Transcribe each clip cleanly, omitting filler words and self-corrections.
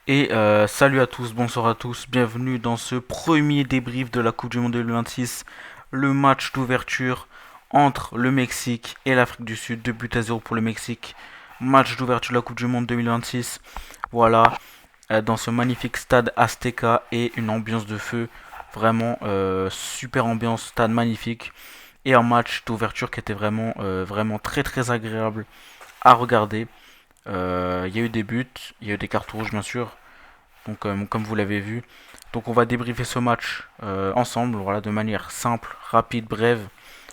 Et salut à tous, bonsoir à tous, bienvenue dans ce premier débrief de la Coupe du Monde 2026, le match d'ouverture entre le Mexique et l'Afrique du Sud, 2 buts à 0 pour le Mexique, match d'ouverture de la Coupe du Monde 2026, voilà, dans ce magnifique stade Azteca et une ambiance de feu, vraiment super ambiance, stade magnifique, et un match d'ouverture qui était vraiment très très agréable à regarder. Il y a eu des buts, il y a eu des cartes rouges bien sûr, donc, comme vous l'avez vu. Donc on va débriefer ce match ensemble, voilà, de manière simple, rapide, brève,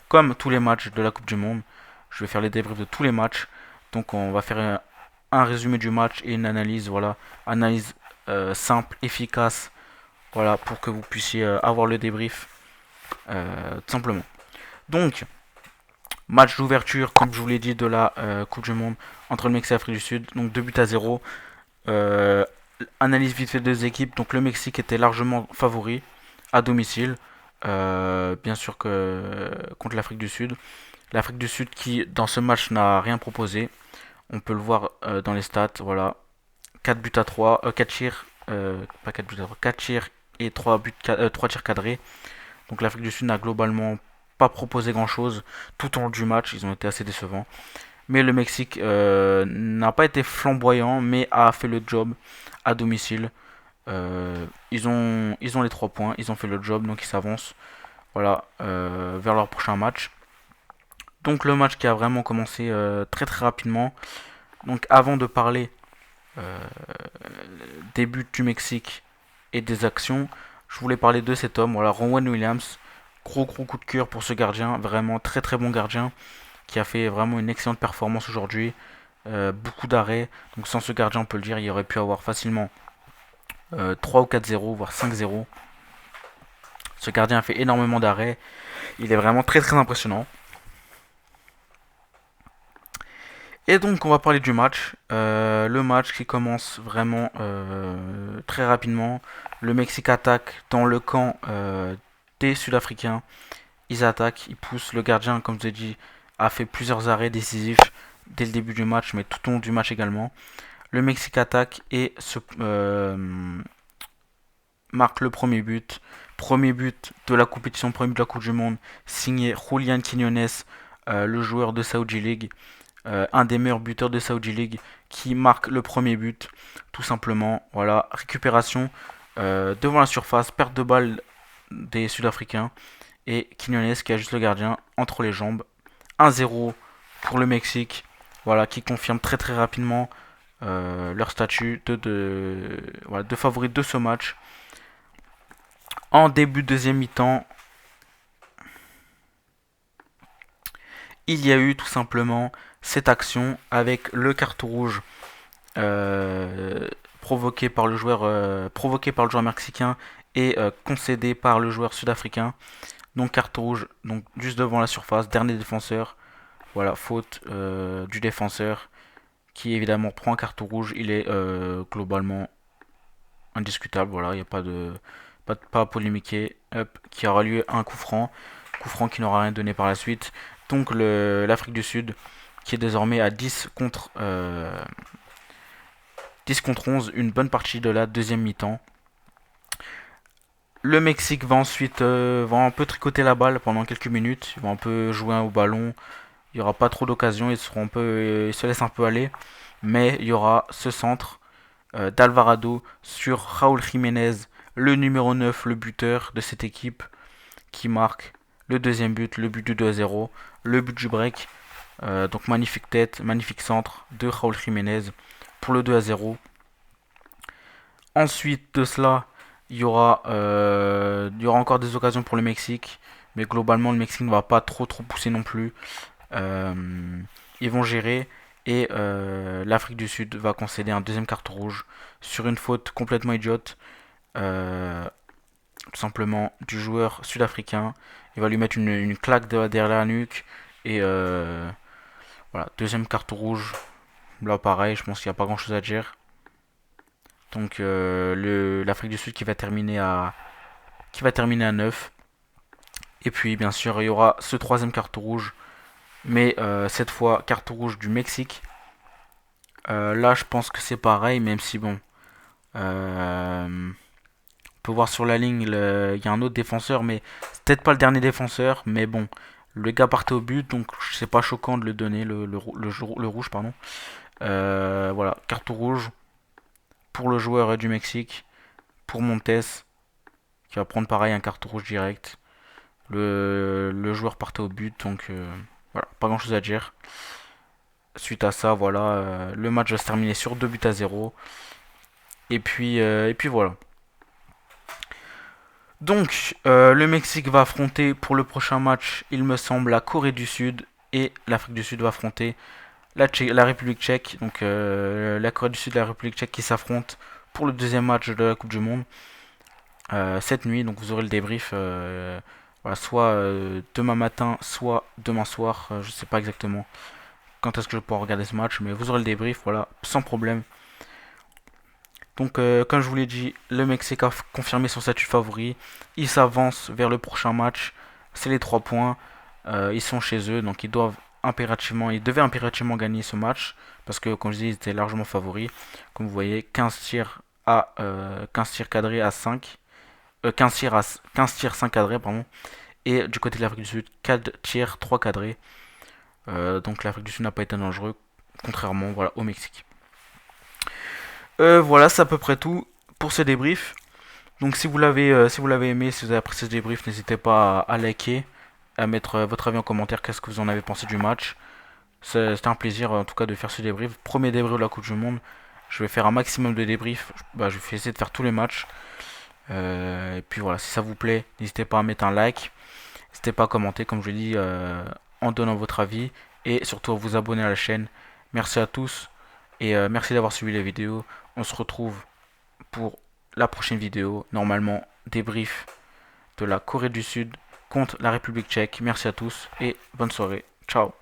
comme tous les matchs de la Coupe du Monde. Je vais faire les débriefs de tous les matchs. Donc on va faire un résumé du match et une analyse, voilà, analyse simple, efficace, voilà, pour que vous puissiez avoir le débrief tout simplement. Donc match d'ouverture, comme je vous l'ai dit, de la Coupe du Monde entre le Mexique et l'Afrique du Sud. Donc 2 buts à 0. Euh, Analyse vite fait des deux équipes. Donc le Mexique était largement favori à domicile. Bien sûr que contre l'Afrique du Sud. L'Afrique du Sud qui dans ce match n'a rien proposé. On peut le voir dans les stats. Voilà. 4 buts à 3. 4 tirs. Pas 4 buts à 3. 4 tirs et 3 tirs cadrés. Donc l'Afrique du Sud n'a globalement pas proposé grand chose tout au long du match. Ils ont été assez décevants. Mais le Mexique n'a pas été flamboyant, mais a fait le job à domicile. Ils ont les 3 points, ils ont fait le job, donc ils s'avancent, voilà, vers leur prochain match. Donc le match qui a vraiment commencé très très rapidement. Donc avant de parler euh, des buts du Mexique et des actions, je voulais parler de cet homme, voilà, Ronwen Williams. Gros coup de cœur pour ce gardien, vraiment très très bon gardien qui a fait vraiment une excellente performance aujourd'hui. Beaucoup d'arrêts, donc sans ce gardien on peut le dire, il aurait pu avoir facilement 3 ou 4-0, voire 5-0. Ce gardien a fait énormément d'arrêts. Il est vraiment très très impressionnant. Et donc on va parler du match. Le match qui commence vraiment très rapidement. Le Mexique attaque dans le camp des Sud-Africains. Ils attaquent, ils poussent. Le gardien, comme je vous ai dit, a fait plusieurs arrêts décisifs dès le début du match, mais tout au long du match également. Le Mexique attaque et marque le premier but. Premier but de la compétition, premier but de la Coupe du Monde, signé Julian Quiñones, le joueur de Saudi League, un des meilleurs buteurs de Saudi League, qui marque le premier but, tout simplement. Voilà, récupération devant la surface, perte de balle des Sud-Africains, et Quiñones qui ajuste le gardien entre les jambes. 1-0 pour le Mexique, voilà, qui confirme très très rapidement leur statut voilà, de favoris de ce match. En début de deuxième mi-temps, il y a eu tout simplement cette action avec le carton rouge euh, provoqué par le joueur mexicain et concédé par le joueur sud-africain. Donc carton rouge, donc juste devant la surface, dernier défenseur. Voilà, faute du défenseur qui évidemment prend un carton rouge. Il est globalement indiscutable. Voilà, il n'y a pas à polémiquer. Hop, qui aura lieu un coup franc qui n'aura rien donné par la suite. Donc l'Afrique du Sud qui est désormais à 10 contre 11, une bonne partie de la deuxième mi-temps. Le Mexique va ensuite va un peu tricoter la balle pendant quelques minutes. Ils vont un peu jouer au ballon. Il n'y aura pas trop d'occasions. Ils se laissent un peu aller. Mais il y aura ce centre d'Alvarado sur Raúl Jiménez, le numéro 9, le buteur de cette équipe, qui marque le deuxième but, le but du 2-0, le but du break. Donc magnifique tête, magnifique centre de Raúl Jiménez pour le 2-0. Ensuite de cela, il y aura encore des occasions pour le Mexique, mais globalement le Mexique ne va pas trop pousser non plus. Euh, Ils vont gérer et l'Afrique du Sud va concéder un deuxième carton rouge sur une faute complètement idiote, euh, tout simplement du joueur sud-africain. Il va lui mettre une claque derrière la nuque et voilà, deuxième carton rouge. Là pareil, je pense qu'il n'y a pas grand chose à dire. Donc l'Afrique du Sud qui va terminer à 9. Et puis bien sûr il y aura ce troisième carton rouge, mais cette fois carton rouge du Mexique. Là je pense que c'est pareil, même si bon, On peut voir sur la ligne, il y a un autre défenseur, mais c'est peut-être pas le dernier défenseur, mais bon, le gars partait au but, donc c'est pas choquant de le donner, le rouge, pardon. Voilà, carte rouge pour le joueur du Mexique, pour Montes, qui va prendre pareil un carte rouge direct. Le joueur partait au but, donc voilà, pas grand chose à dire. Suite à ça, voilà, le match va se terminer sur 2 buts à 0. Et puis voilà. Donc, le Mexique va affronter pour le prochain match, il me semble, la Corée du Sud. Et l'Afrique du Sud va affronter la République tchèque. Donc, la Corée du Sud et la République tchèque qui s'affrontent pour le deuxième match de la Coupe du Monde. Cette nuit, donc vous aurez le débrief. Voilà, soit demain matin, soit demain soir. Je sais pas exactement quand est-ce que je vais pouvoir regarder ce match, mais vous aurez le débrief, voilà, sans problème. Donc, comme je vous l'ai dit, le Mexique a confirmé son statut favori. Ils s'avancent vers le prochain match. C'est les 3 points. Ils sont chez eux, donc ils devaient impérativement gagner ce match. Parce que, comme je dis, ils étaient largement favoris. Comme vous voyez, 15 tirs cadrés à 5. 15 tirs 5 cadrés, pardon. Et du côté de l'Afrique du Sud, 4 tirs 3 cadrés. Donc l'Afrique du Sud n'a pas été dangereux, contrairement voilà, au Mexique. Voilà, c'est à peu près tout pour ce débrief. Donc si vous l'avez aimé, si vous avez apprécié ce débrief, n'hésitez pas à liker, à mettre votre avis en commentaire, qu'est-ce que vous en avez pensé du match. C'était un plaisir en tout cas de faire ce débrief. Premier débrief de la Coupe du Monde. Je vais faire un maximum de débriefs. Bah, je vais essayer de faire tous les matchs. Et puis voilà, si ça vous plaît, n'hésitez pas à mettre un like. N'hésitez pas à commenter, comme je l'ai dit, en donnant votre avis. Et surtout à vous abonner à la chaîne. Merci à tous. Et merci d'avoir suivi la vidéo. On se retrouve pour la prochaine vidéo. Normalement, débrief de la Corée du Sud contre la République tchèque. Merci à tous et bonne soirée. Ciao.